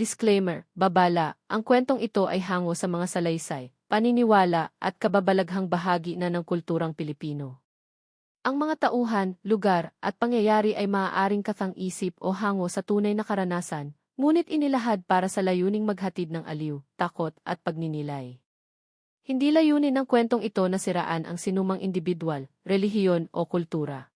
Disclaimer, babala, ang kwentong ito ay hango sa mga salaysay, paniniwala at kababalaghang bahagi na ng kulturang Pilipino. Ang mga tauhan, lugar at pangyayari ay maaaring kakang-isip o hango sa tunay na karanasan, ngunit inilahad para sa layuning maghatid ng aliw, takot at pagninilay. Hindi layunin ng kwentong ito na siraan ang sinumang individual, relihiyon o kultura.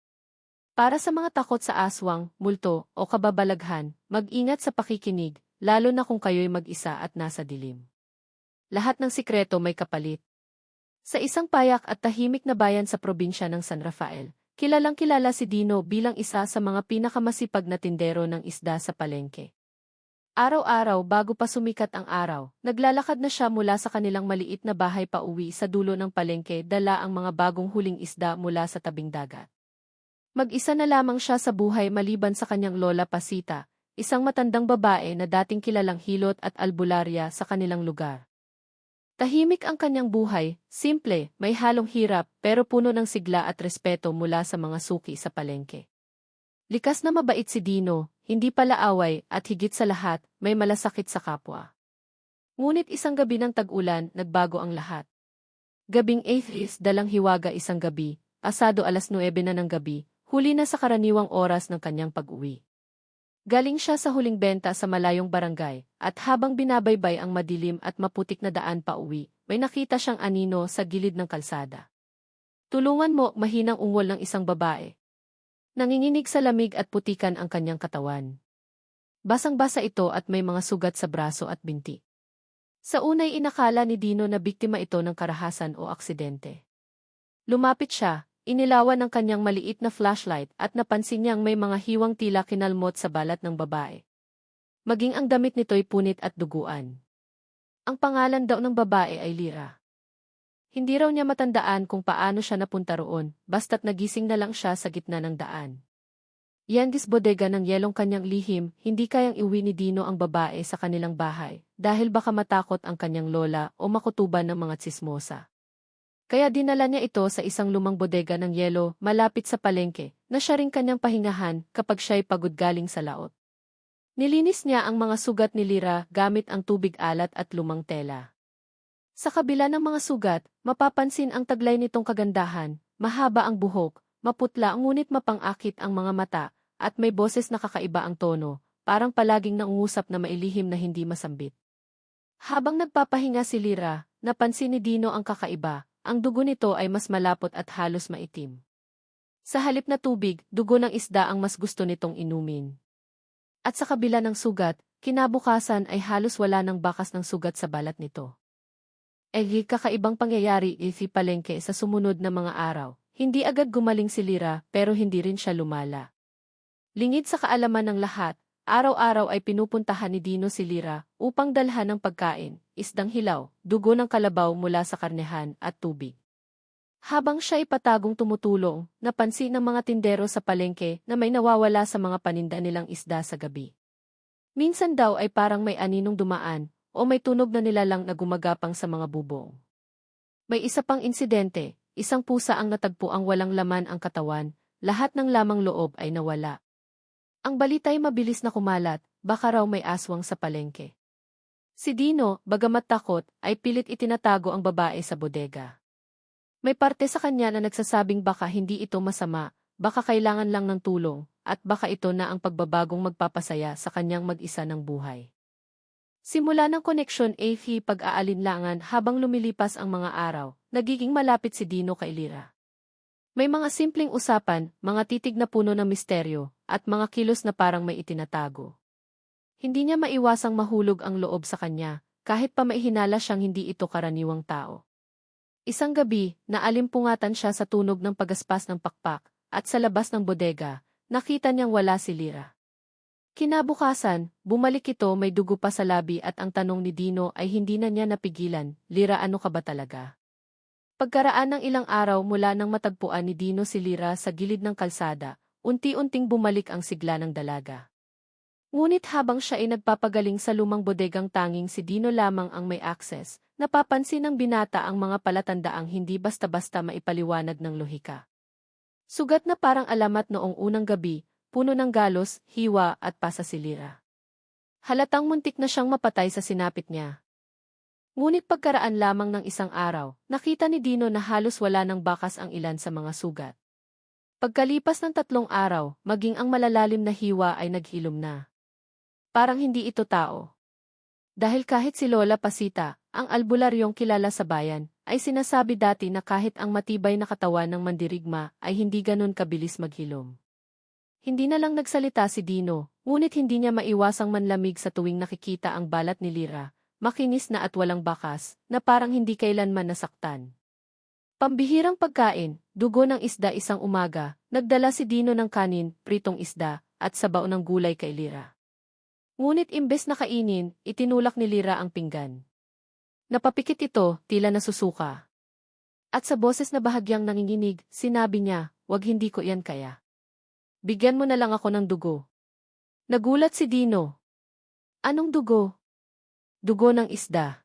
Para sa mga takot sa aswang, multo o kababalaghan, mag-ingat sa pakikinig, lalo na kung kayo'y mag-isa at nasa dilim. Lahat ng sikreto may kapalit. Sa isang payak at tahimik na bayan sa probinsya ng San Rafael, kilalang-kilala si Dino bilang isa sa mga pinakamasipag na tindero ng isda sa palengke. Araw-araw bago pa sumikat ang araw, naglalakad na siya mula sa kanilang maliit na bahay pauwi sa dulo ng palengke dala ang mga bagong huling isda mula sa tabing dagat. Mag-isa na lamang siya sa buhay maliban sa kanyang lola Pasita, isang matandang babae na dating kilalang hilot at albularya sa kanilang lugar. Tahimik ang kanyang buhay, simple, may halong hirap pero puno ng sigla at respeto mula sa mga suki sa palengke. Likas na mabait si Dino, hindi pala away at higit sa lahat, may malasakit sa kapwa. Ngunit isang gabi ng tag-ulan, nagbago ang lahat. Gabing 8 dalang hiwaga isang gabi, pasado 9:00 na ng gabi, huli na sa karaniwang oras ng kanyang pag-uwi. Galing siya sa huling benta sa malayong barangay, at habang binabaybay ang madilim at maputik na daan pa uwi, may nakita siyang anino sa gilid ng kalsada. Tulungan mo, mahinang ungol ng isang babae. Nanginginig sa lamig at putikan ang kanyang katawan. Basang-basa ito at may mga sugat sa braso at binti. Sa unay inakala ni Dino na biktima ito ng karahasan o aksidente. Lumapit siya, inilawan ng kanyang maliit na flashlight at napansin niyang may mga hiwang tila kinalmot sa balat ng babae. Maging ang damit nito'y punit at duguan. Ang pangalan daw ng babae ay Lira. Hindi raw niya matandaan kung paano siya napunta roon, basta't nagising na lang siya sa gitna ng daan. Yandis bodega ng yelong kanyang lihim, hindi kayang iuwi ni Dino ang babae sa kanilang bahay, dahil baka matakot ang kanyang lola o makutuban ng mga tsismosa. Kaya dinala niya ito sa isang lumang bodega ng yelo malapit sa palengke, na siya ring kanyang pahingahan kapag siya'y pagod galing sa laot. Nilinis niya ang mga sugat ni Lira gamit ang tubig alat at lumang tela. Sa kabila ng mga sugat, mapapansin ang taglay nitong kagandahan, mahaba ang buhok, maputla ngunit mapang-akit ang mga mata, at may boses na kakaiba ang tono, parang palaging nangungusap na mailihim na hindi masambit. Habang nagpapahinga si Lira, napansin ni Dino ang kakaiba. Ang dugo nito ay mas malapot at halos maitim. Sa halip na tubig, dugo ng isda ang mas gusto nitong inumin. At sa kabila ng sugat, kinabukasan ay halos wala ng bakas ng sugat sa balat nito. Kakaibang pangyayari si palengke sa sumunod na mga araw. Hindi agad gumaling si Lira pero hindi rin siya lumala. Lingid sa kaalaman ng lahat, araw-araw ay pinupuntahan ni Dino si Lira upang dalhan ng pagkain, isdang hilaw, dugo ng kalabaw mula sa karnehan at tubig. Habang siya ipatagong tumutulong, napansin ng mga tindero sa palengke na may nawawala sa mga paninda nilang isda sa gabi. Minsan daw ay parang may aninong dumaan o may tunog na nilalang na gumagapang sa mga bubong. May isa pang insidente, isang pusa ang natagpo ang walang laman ang katawan, lahat ng lamang loob ay nawala. Ang balita'y mabilis na kumalat, baka raw may aswang sa palengke. Si Dino, bagamat takot, ay pilit itinatago ang babae sa bodega. May parte sa kanya na nagsasabing baka hindi ito masama, baka kailangan lang ng tulong, at baka ito na ang pagbabagong magpapasaya sa kanyang mag-isa ng buhay. Simula ng koneksyon pag-aalinlangan habang lumilipas ang mga araw, nagiging malapit si Dino kay Lira. May mga simpleng usapan, mga titig na puno ng misteryo, at mga kilos na parang may itinatago. Hindi niya maiwasang mahulog ang loob sa kanya, kahit pa maihinala siyang hindi ito karaniwang tao. Isang gabi, naalimpungatan siya sa tunog ng pagaspas ng pakpak, at sa labas ng bodega, nakita niyang wala si Lira. Kinabukasan, bumalik ito may dugo pa sa labi at ang tanong ni Dino ay hindi na niya napigilan, Lira ano ka ba talaga? Pagkaraan ng ilang araw mula nang matagpuan ni Dino si Lira sa gilid ng kalsada, unti-unting bumalik ang sigla ng dalaga. Ngunit habang siya ay nagpapagaling sa lumang bodegang tanging si Dino lamang ang may access, napapansin ng binata ang mga palatandaang hindi basta-basta maipaliwanag ng lohika. Sugat na parang alamat noong unang gabi, puno ng galos, hiwa at pasa si Lira. Halatang muntik na siyang mapatay sa sinapit niya. Ngunit pagkaraan lamang ng isang araw, nakita ni Dino na halos wala ng bakas ang ilan sa mga sugat. Pagkalipas ng 3 araw, maging ang malalalim na hiwa ay naghilom na. Parang hindi ito tao. Dahil kahit si Lola Pasita, ang albularyong kilala sa bayan, ay sinasabi dati na kahit ang matibay na katawan ng mandirigma ay hindi ganun kabilis maghilom. Hindi na lang nagsalita si Dino, ngunit hindi niya maiwasang manlamig sa tuwing nakikita ang balat ni Lira, makinis na at walang bakas, na parang hindi kailanman nasaktan. Pambihirang pagkain, dugo ng isda isang umaga, nagdala si Dino ng kanin, pritong isda, at sabaw ng gulay kay Lira. Ngunit imbes na kainin, itinulak ni Lira ang pinggan. Napapikit ito, tila nasusuka. At sa boses na bahagyang nanginginig, sinabi niya, "Wag, hindi ko yan kaya. Bigyan mo na lang ako ng dugo." Nagulat si Dino. Anong dugo? Dugo ng isda.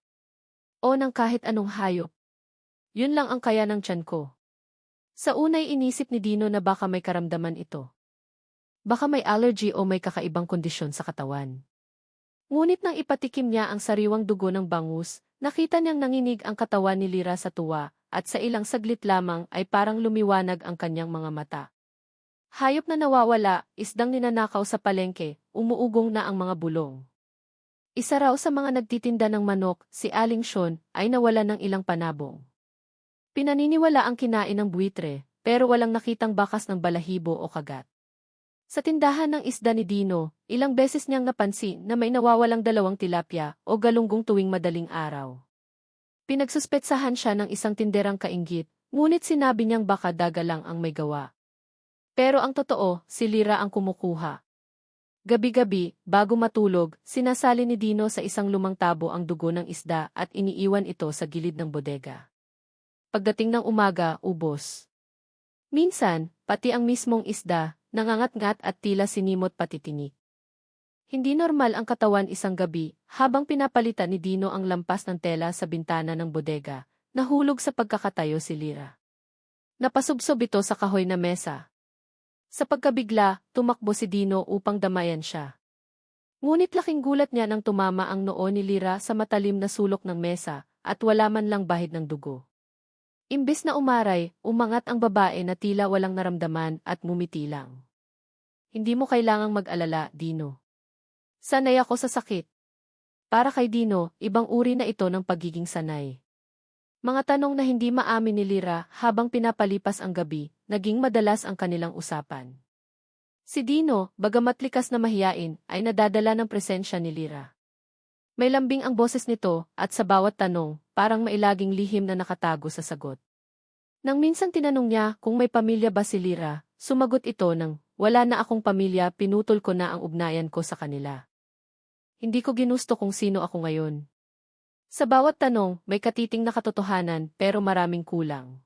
O ng kahit anong hayop. Yun lang ang kaya ng tiyan ko. Sa unay inisip ni Dino na baka may karamdaman ito. Baka may allergy o may kakaibang kondisyon sa katawan. Ngunit nang ipatikim niya ang sariwang dugo ng bangus, nakita niyang nanginig ang katawan ni Lira sa tuwa, at sa ilang saglit lamang ay parang lumiwanag ang kanyang mga mata. Hayop na nawawala, isdang ninanakaw sa palengke, umuugong na ang mga bulong. Isa raw sa mga nagtitinda ng manok, si Aling Shon, ay nawala ng ilang panabong. Pinaniniwala ang kinain ng buitre, pero walang nakitang bakas ng balahibo o kagat. Sa tindahan ng isda ni Dino, ilang beses niyang napansin na may nawawalang 2 tilapia o galunggong tuwing madaling araw. Pinagsuspetsahan siya ng isang tinderang kainggit, ngunit sinabi niyang baka daga lang ang may gawa. Pero ang totoo, si Lira ang kumukuha. Gabi-gabi, bago matulog, sinasali ni Dino sa isang lumang tabo ang dugo ng isda at iniiwan ito sa gilid ng bodega. Pagdating ng umaga, ubos. Minsan, pati ang mismong isda, nangangat-ngat at tila sinimot pati tinik. Hindi normal ang katawan isang gabi, habang pinapalitan ni Dino ang lampas ng tela sa bintana ng bodega, nahulog sa pagkakatayo si Lira. Napasubsob ito sa kahoy na mesa. Sa pagkabigla, tumakbo si Dino upang damayan siya. Ngunit laking gulat niya nang tumama ang noo ni Lira sa matalim na sulok ng mesa, at wala man lang bahid ng dugo. Imbes na umaray, umangat ang babae na tila walang naramdaman at mumiti lang. "Hindi mo kailangang mag-alala, Dino. Sanay ako sa sakit." Para kay Dino, ibang uri na ito ng pagiging sanay. Mga tanong na hindi maamin ni Lira habang pinapalipas ang gabi, naging madalas ang kanilang usapan. Si Dino, bagamat likas na mahiyain, ay nadadala ng presensya ni Lira. May lambing ang boses nito, at sa bawat tanong, parang may laging lihim na nakatago sa sagot. Nang minsan tinanong niya kung may pamilya ba si Lira, sumagot ito ng, "Wala na akong pamilya, pinutol ko na ang ugnayan ko sa kanila. Hindi ko ginusto kung sino ako ngayon." Sa bawat tanong, may katiting na katotohanan pero maraming kulang.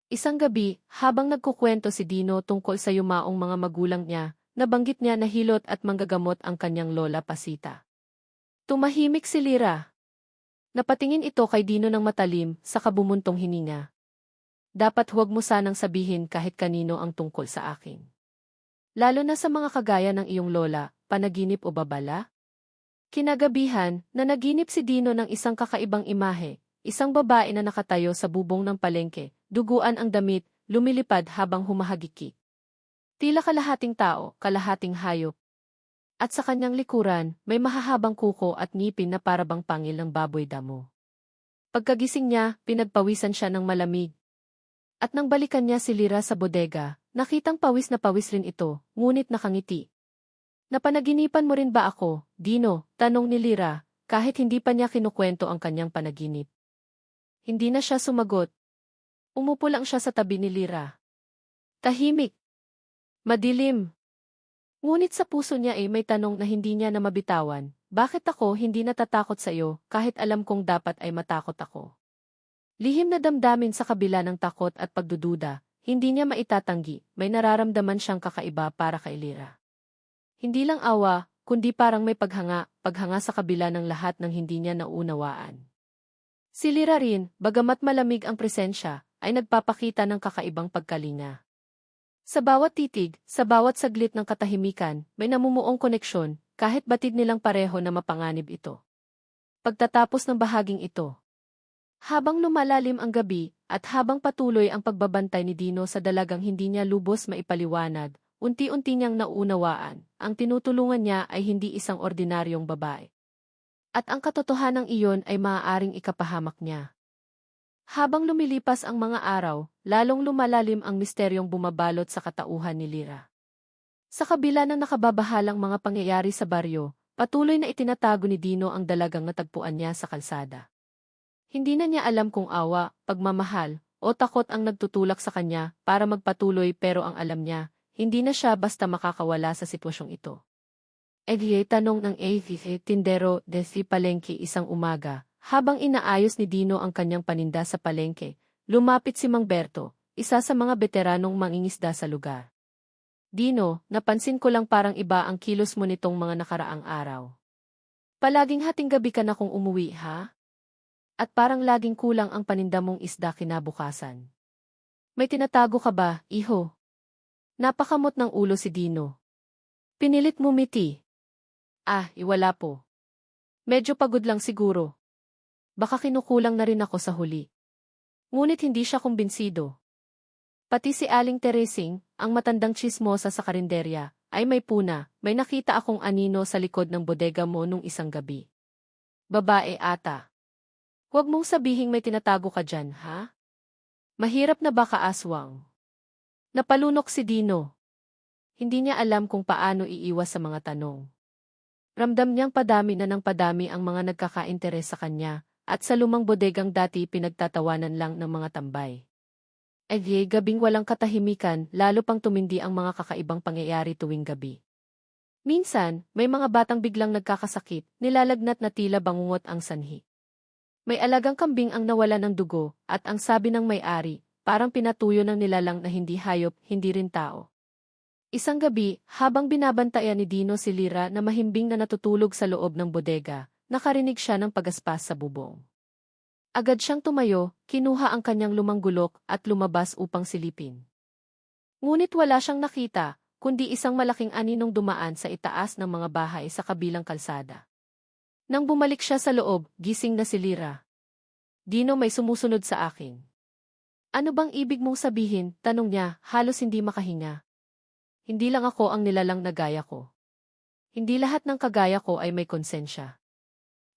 Isang gabi, habang nagkukwento si Dino tungkol sa yumaong mga magulang niya, nabanggit niya na hilot at manggagamot ang kanyang lola Pasita. Tumahimik si Lira. Napatingin ito kay Dino ng matalim, sa kabumuntong hininga. "Dapat huwag mo sanang sabihin kahit kanino ang tungkol sa akin. Lalo na sa mga kagaya ng iyong lola, panaginip o babala?" Kinagabihan, nanaginip si Dino ng isang kakaibang imahe, isang babae na nakatayo sa bubong ng palengke, duguan ang damit, lumilipad habang humahagiki. Tila kalahating tao, kalahating hayop. At sa kanyang likuran, may mahahabang kuko at ngipin na parabang pangil ng baboy damo. Pagkagising niya, pinagpawisan siya ng malamig. At nang balikan niya si Lira sa bodega, nakitang pawis na pawis rin ito, ngunit nakangiti. "Napanaginipan mo rin ba ako, Dino?" tanong ni Lira, kahit hindi pa niya kinukwento ang kanyang panaginip. Hindi na siya sumagot. Umupo lang siya sa tabi ni Lira. Tahimik. Madilim. Ngunit sa puso niya ay may tanong na hindi niya na mabitawan, "Bakit ako hindi natatakot sa iyo kahit alam kong dapat ay matakot ako?" Lihim na damdamin sa kabila ng takot at pagdududa, hindi niya maitatanggi, may nararamdaman siyang kakaiba para kay Lira. Hindi lang awa, kundi parang may paghanga sa kabila ng lahat ng hindi niya naunawaan. Si Lira rin, bagamat malamig ang presensya, ay nagpapakita ng kakaibang pagkalinga. Sa bawat titig, sa bawat saglit ng katahimikan, may namumuong koneksyon, kahit batid nilang pareho na mapanganib ito. Pagtatapos ng bahaging ito, habang lumalalim ang gabi, at habang patuloy ang pagbabantay ni Dino sa dalagang hindi niya lubos maipaliwanag, unti-unti niyang nauunawaan, ang tinutulungan niya ay hindi isang ordinaryong babae. At ang katotohanang iyon ay maaaring ikapahamak niya. Habang lumilipas ang mga araw, lalong lumalalim ang misteryong bumabalot sa katauhan ni Lyra. Sa kabila ng nakababahalang mga pangyayari sa baryo, patuloy na itinatago ni Dino ang dalagang natagpuan niya sa kalsada. Hindi na niya alam kung awa, pagmamahal, o takot ang nagtutulak sa kanya para magpatuloy, pero ang alam niya, hindi na siya basta makakawala sa sitwasyong ito. Egliay tanong ng tindero de si palengke isang umaga, habang inaayos ni Dino ang kanyang paninda sa palengke, lumapit si Mang Berto, isa sa mga veteranong mangingisda sa lugar. Dino, napansin ko lang parang iba ang kilos mo nitong mga nakaraang araw. Palaging hating gabi ka na kung umuwi, ha? At parang laging kulang ang paninda mong isda kinabukasan. May tinatago ka ba, iho? Napakamot ng ulo si Dino. Pinilit mumiti. Iwala po. Medyo pagod lang siguro. Baka kinukulang na rin ako sa huli. Ngunit hindi siya kumbinsido. Pati si Aling Teresing, ang matandang tsismosa sa karinderya, ay may puna, may nakita akong anino sa likod ng bodega mo nung isang gabi. Babae ata. Huwag mong sabihing may tinatago ka dyan, ha? Mahirap na baka aswang. Napalunok si Dino. Hindi niya alam kung paano iiwas sa mga tanong. Ramdam niyang padami na ng padami ang mga nagkakainteres sa kanya, at sa lumang bodegang dati pinagtatawanan lang ng mga tambay. Gabing walang katahimikan, lalo pang tumindi ang mga kakaibang pangyayari tuwing gabi. Minsan, may mga batang biglang nagkakasakit, nilalagnat na tila bangungot ang sanhi. May alagang kambing ang nawala ng dugo, at ang sabi ng may-ari, parang pinatuyo ng nilalang na hindi hayop, hindi rin tao. Isang gabi, habang binabantayan ni Dino si Lyra na mahimbing na natutulog sa loob ng bodega, nakarinig siya ng pagaspas sa bubong. Agad siyang tumayo, kinuha ang kanyang lumang gulok at lumabas upang silipin. Ngunit wala siyang nakita, kundi isang malaking aninong dumaan sa itaas ng mga bahay sa kabilang kalsada. Nang bumalik siya sa loob, gising na si Lyra. Dino, may sumusunod sa akin. Ano bang ibig mong sabihin? Tanong niya, halos hindi makahinga. Hindi lang ako ang nilalang na gaya ko. Hindi lahat ng kagaya ko ay may konsensya.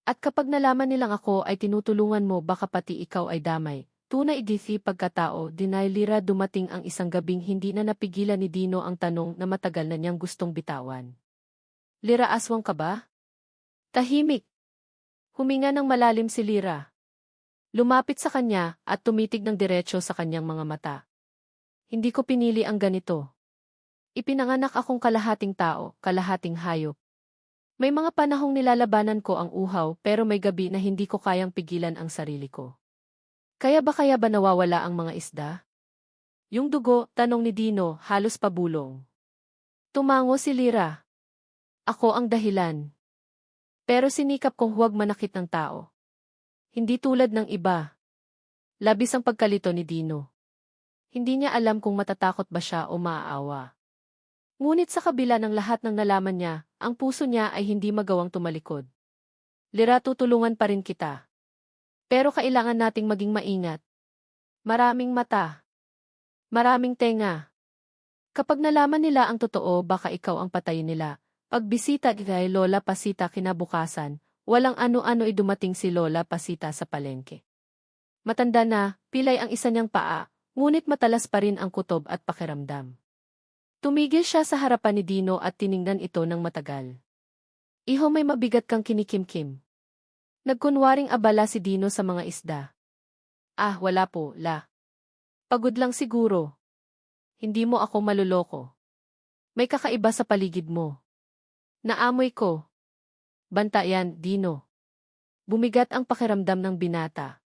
At kapag nalaman nilang ako ay tinutulungan mo, baka pati ikaw ay damay. Tunay idisi pagkatao, dinay Lyra. Dumating ang isang gabing hindi na napigilan ni Dino ang tanong na matagal na niyang gustong bitawan. Lyra, aswang ka ba? Tahimik. Huminga ng malalim si Lyra. Lumapit sa kanya at tumitig ng diretso sa kanyang mga mata. Hindi ko pinili ang ganito. Ipinanganak akong kalahating tao, kalahating hayop. May mga panahong nilalabanan ko ang uhaw, pero may gabi na hindi ko kayang pigilan ang sarili ko. Kaya ba nawawala ang mga isda? Yung dugo, tanong ni Dino, halos pabulong. Tumango si Lyra. Ako ang dahilan. Pero sinikap kong huwag manakit ng tao. Hindi tulad ng iba. Labis ang pagkalito ni Dino. Hindi niya alam kung matatakot ba siya o maaawa. Ngunit sa kabila ng lahat ng nalaman niya, ang puso niya ay hindi magawang tumalikod. Lyra, tutulungan pa rin kita. Pero kailangan nating maging maingat. Maraming mata. Maraming tenga. Kapag nalaman nila ang totoo, baka ikaw ang patayin nila. Pagbisita kay Lola Pasita kinabukasan, walang ano-ano ay dumating si Lola Pasita sa palengke. Matanda na, pilay ang isa niyang paa, ngunit matalas pa rin ang kutob at pakiramdam. Tumigil siya sa harapan ni Dino at tiningnan ito ng matagal. Iho, may mabigat kang kinikimkim. Nagkunwaring abala si Dino sa mga isda. Wala po, la. Pagod lang siguro. Hindi mo ako maluloko. May kakaiba sa paligid mo. Naamoy ko. Bantayan, Dino. Bumigat ang pakiramdam ng binata.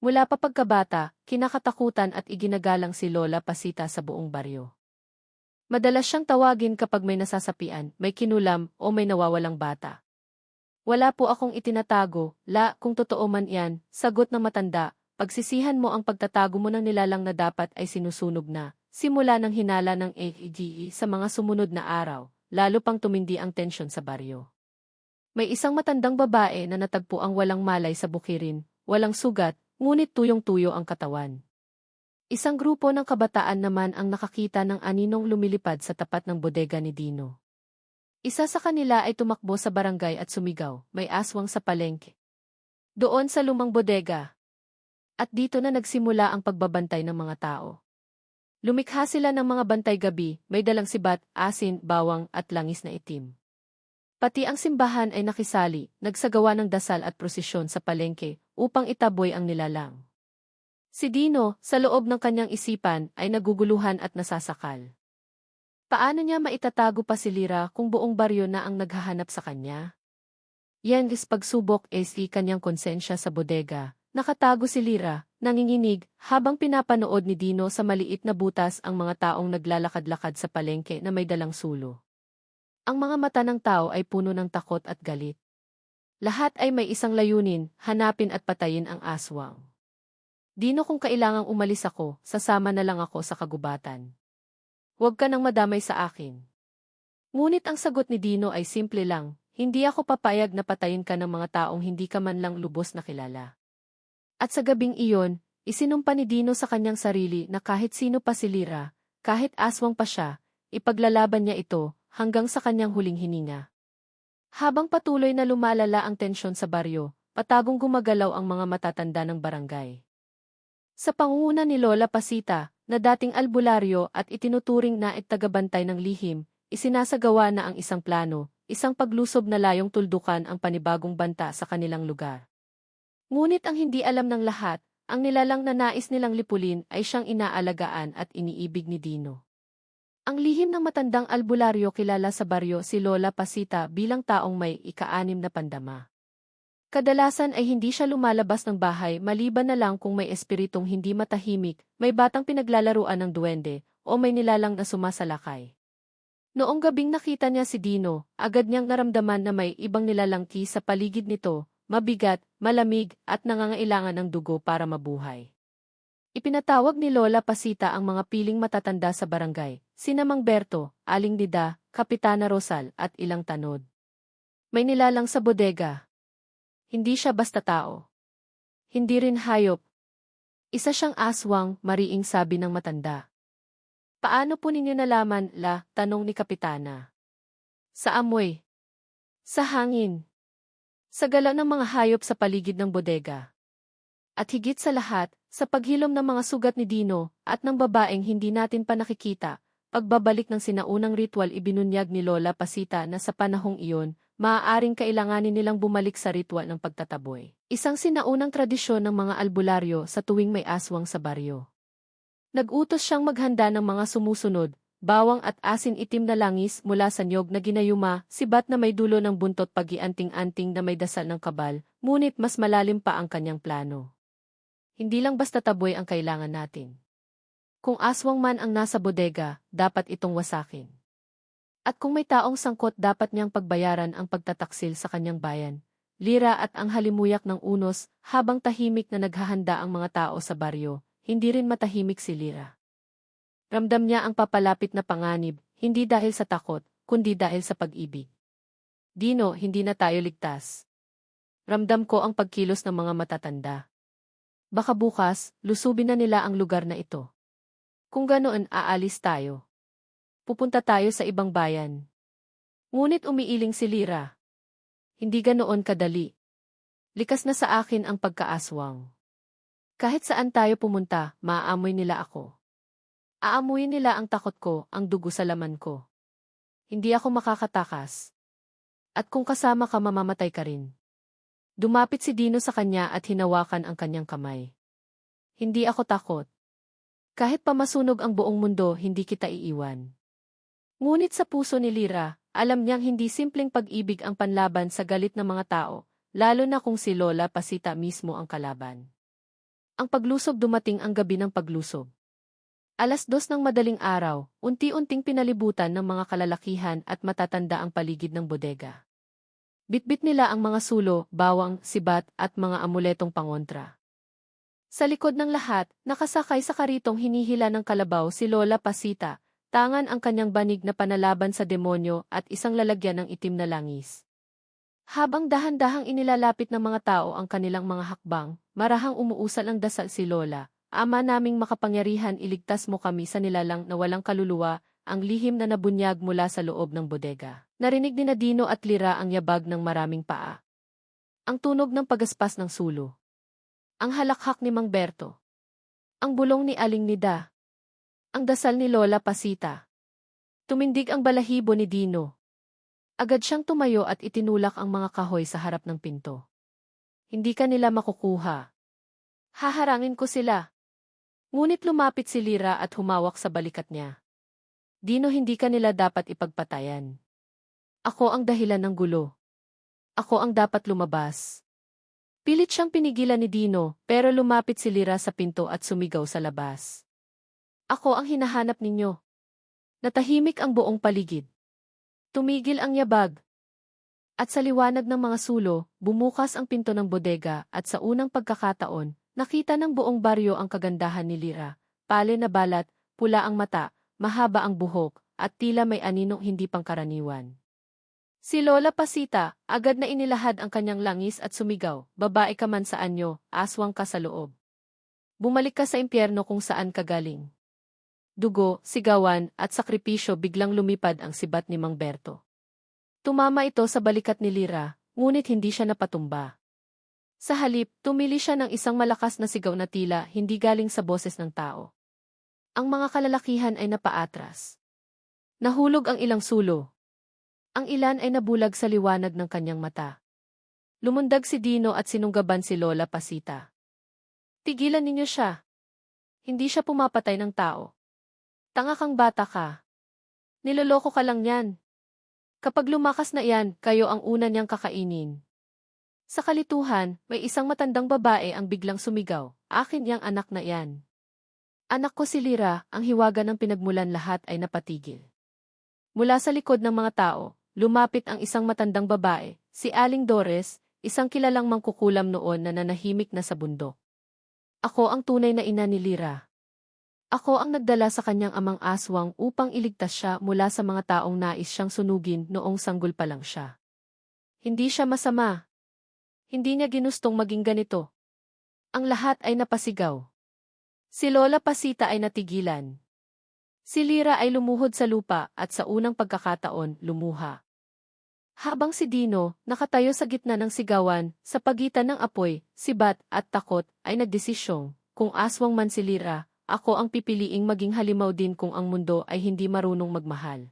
Mula pa pagkabata, kinakatakutan at iginagalang si Lola Pasita sa buong baryo. Madalas siyang tawagin kapag may nasasapian, may kinulam, o may nawawalang bata. Wala po akong itinatago, la, kung totoo man yan, sagot ng matanda, pagsisihan mo ang pagtatago mo ng nilalang na dapat ay sinusunog na, simula ng hinala ng AEGE sa mga sumunod na araw, lalo pang tumindi ang tensyon sa baryo. May isang matandang babae na natagpo ang walang malay sa bukirin, walang sugat, ngunit tuyong-tuyo ang katawan. Isang grupo ng kabataan naman ang nakakita ng aninong lumilipad sa tapat ng bodega ni Dino. Isa sa kanila ay tumakbo sa barangay at sumigaw, may aswang sa palengke. Doon sa lumang bodega. At dito na nagsimula ang pagbabantay ng mga tao. Lumikha sila ng mga bantay gabi, may dalang sibat, asin, bawang at langis na itim. Pati ang simbahan ay nakisali, nagsagawa ng dasal at prosesyon sa palengke upang itaboy ang nilalang. Si Dino, sa loob ng kanyang isipan, ay naguguluhan at nasasakal. Paano niya maitatago pa si Lira kung buong baryo na ang naghahanap sa kanya? Yan pagsubok si kanyang konsensya sa bodega. Nakatago si Lira, nanginginig, habang pinapanood ni Dino sa maliit na butas ang mga taong naglalakad-lakad sa palengke na may dalang sulo. Ang mga mata ng tao ay puno ng takot at galit. Lahat ay may isang layunin, hanapin at patayin ang aswang. Dino, kung kailangang umalis ako, sasama na lang ako sa kagubatan. Huwag ka nang madamay sa akin. Ngunit ang sagot ni Dino ay simple lang, hindi ako papayag na patayin ka ng mga taong hindi ka man lang lubos na kilala. At sa gabing iyon, isinumpa ni Dino sa kanyang sarili na kahit sino pa si Lira, kahit aswang pa siya, ipaglalaban niya ito hanggang sa kanyang huling hininga. Habang patuloy na lumalala ang tensyon sa baryo, patagong gumagalaw ang mga matatanda ng barangay. Sa pangunguna ni Lola Pasita, na dating albularyo at itinuturing na tagabantay ng lihim, isinasagawa na ang isang plano, isang paglusob na layong tuldukan ang panibagong banta sa kanilang lugar. Ngunit ang hindi alam ng lahat, ang nilalang na nais nilang lipulin ay siyang inaalagaan at iniibig ni Dino. Ang lihim ng matandang albularyo, kilala sa baryo si Lola Pasita bilang taong may ika-6 na pandama. Kadalasan ay hindi siya lumalabas ng bahay maliban na lang kung may espiritong hindi matahimik, may batang pinaglalaruan ng duwende, o may nilalang na sumasalakay. Noong gabing nakita niya si Dino, agad niyang naramdaman na may ibang nilalangki sa paligid nito, mabigat, malamig, at nangangailangan ng dugo para mabuhay. Ipinatawag ni Lola Pasita ang mga piling matatanda sa barangay, sina Mang Berto, Aling Dida, Kapitana Rosal, at ilang tanod. May nilalang sa bodega. Hindi siya basta tao. Hindi rin hayop. Isa siyang aswang, mariing sabi ng matanda. Paano po ninyo nalaman, La? Tanong ni Kapitana. Sa amoy. Sa hangin. Sa galaw ng mga hayop sa paligid ng bodega. At higit sa lahat, sa paghilom ng mga sugat ni Dino at ng babaeng hindi natin pa nakikita, pagbabalik ng sinaunang ritual ibinunyag ni Lola Pasita na sa panahong iyon, maaaring kailanganin nilang bumalik sa ritual ng pagtataboy. Isang sinaunang tradisyon ng mga albularyo sa tuwing may aswang sa baryo. Nag-utos siyang maghanda ng mga sumusunod, bawang at asin itim na langis mula sa niyog na ginayuma, sibat na may dulo ng buntot pag-ianting-anting na may dasal ng kabal, ngunit mas malalim pa ang kanyang plano. Hindi lang basta taboy ang kailangan natin. Kung aswang man ang nasa bodega, dapat itong wasakin. At kung may taong sangkot, dapat niyang pagbayaran ang pagtataksil sa kanyang bayan, lira at ang halimuyak ng unos. Habang tahimik na naghahanda ang mga tao sa baryo, hindi rin matahimik si Lira. Ramdam niya ang papalapit na panganib, hindi dahil sa takot, kundi dahil sa pag-ibig. Dino, hindi na tayo ligtas. Ramdam ko ang pagkilos ng mga matatanda. Baka bukas, lusubin na nila ang lugar na ito. Kung ganoon, aalis tayo. Pupunta tayo sa ibang bayan. Ngunit umiiling si Lira. Hindi ganoon kadali. Likas na sa akin ang pagkaaswang. Kahit saan tayo pumunta, maaamoy nila ako. Aamuyin nila ang takot ko, ang dugo sa laman ko. Hindi ako makakatakas. At kung kasama ka, mamamatay ka rin. Dumapit si Dino sa kanya at hinawakan ang kanyang kamay. Hindi ako takot. Kahit pa masunog ang buong mundo, hindi kita iiwan. Ngunit sa puso ni Lira, alam niyang hindi simpleng pag-ibig ang panlaban sa galit ng mga tao, lalo na kung si Lola Pasita mismo ang kalaban. Ang paglusob, dumating ang gabi ng paglusob. 2:00 ng madaling araw, unti-unting pinalibutan ng mga kalalakihan at matatanda ang paligid ng bodega. Bitbit nila ang mga sulo, bawang, sibat at mga amuletong pangontra. Sa likod ng lahat, nakasakay sa karitong hinihila ng kalabaw si Lola Pasita, tangan ang kanyang banig na panalaban sa demonyo at isang lalagyan ng itim na langis. Habang dahan-dahang inilalapit ng mga tao ang kanilang mga hakbang, marahang umuusal ang dasal si Lola. Ama naming makapangyarihan, iligtas mo kami sa nilalang na walang kaluluwa, ang lihim na nabunyag mula sa loob ng bodega. Narinig ni Nadino at Lira ang yabag ng maraming paa. Ang tunog ng pagaspas ng sulo. Ang halakhak ni Mang Berto. Ang bulong ni Aling Nida. Ang dasal ni Lola Pasita. Tumindig ang balahibo ni Dino. Agad siyang tumayo at itinulak ang mga kahoy sa harap ng pinto. Hindi ka nila makukuha. Haharangin ko sila. Ngunit lumapit si Lira at humawak sa balikat niya. Dino, hindi ka nila dapat ipagpatayan. Ako ang dahilan ng gulo. Ako ang dapat lumabas. Pilit siyang pinigilan ni Dino, pero lumapit si Lira sa pinto at sumigaw sa labas. Ako ang hinahanap ninyo. Natahimik ang buong paligid. Tumigil ang yabag. At sa liwanag ng mga sulo, bumukas ang pinto ng bodega at sa unang pagkakataon, nakita ng buong baryo ang kagandahan ni Lira. Pale na balat, pula ang mata, mahaba ang buhok, at tila may aninong hindi pangkaraniwan. Si Lola Pasita, agad na inilahad ang kanyang langis at sumigaw, babae ka man sa anyo, aswang ka sa loob. Bumalik ka sa impyerno kung saan ka galing. Dugo, sigawan, at sakripisyo, biglang lumipad ang sibat ni Mang Berto. Tumama ito sa balikat ni Lira, ngunit hindi siya napatumba. Sa halip, tumili siya ng isang malakas na sigaw na tila hindi galing sa boses ng tao. Ang mga kalalakihan ay napaatras. Nahulog ang ilang sulo. Ang ilan ay nabulag sa liwanag ng kanyang mata. Lumundag si Dino at sinunggaban si Lola Pasita. Tigilan ninyo siya. Hindi siya pumapatay ng tao. Tanga kang bata ka. Niloloko ka lang yan. Kapag lumakas na iyan, kayo ang una niyang kakainin. Sa kalituhan, may isang matandang babae ang biglang sumigaw, akin yang anak na iyan. Anak ko si Lira, ang hiwaga ng pinagmulan lahat ay napatigil. Mula sa likod ng mga tao, lumapit ang isang matandang babae, si Aling Dores, isang kilalang mangkukulam noon na nanahimik na sa bundok. Ako ang tunay na ina ni Lira. Ako ang nagdala sa kanyang amang aswang upang iligtas siya mula sa mga taong nais siyang sunugin noong sanggol pa lang siya. Hindi siya masama. Hindi niya ginustong maging ganito. Ang lahat ay napasigaw. Si Lola Pasita ay natigilan. Si Lira ay lumuhod sa lupa at sa unang pagkakataon, lumuha. Habang si Dino, nakatayo sa gitna ng sigawan, sa pagitan ng apoy, sibat at takot, ay nagdesisyong, kung aswang man si Lira, ako ang pipiliing maging halimaw din kung ang mundo ay hindi marunong magmahal.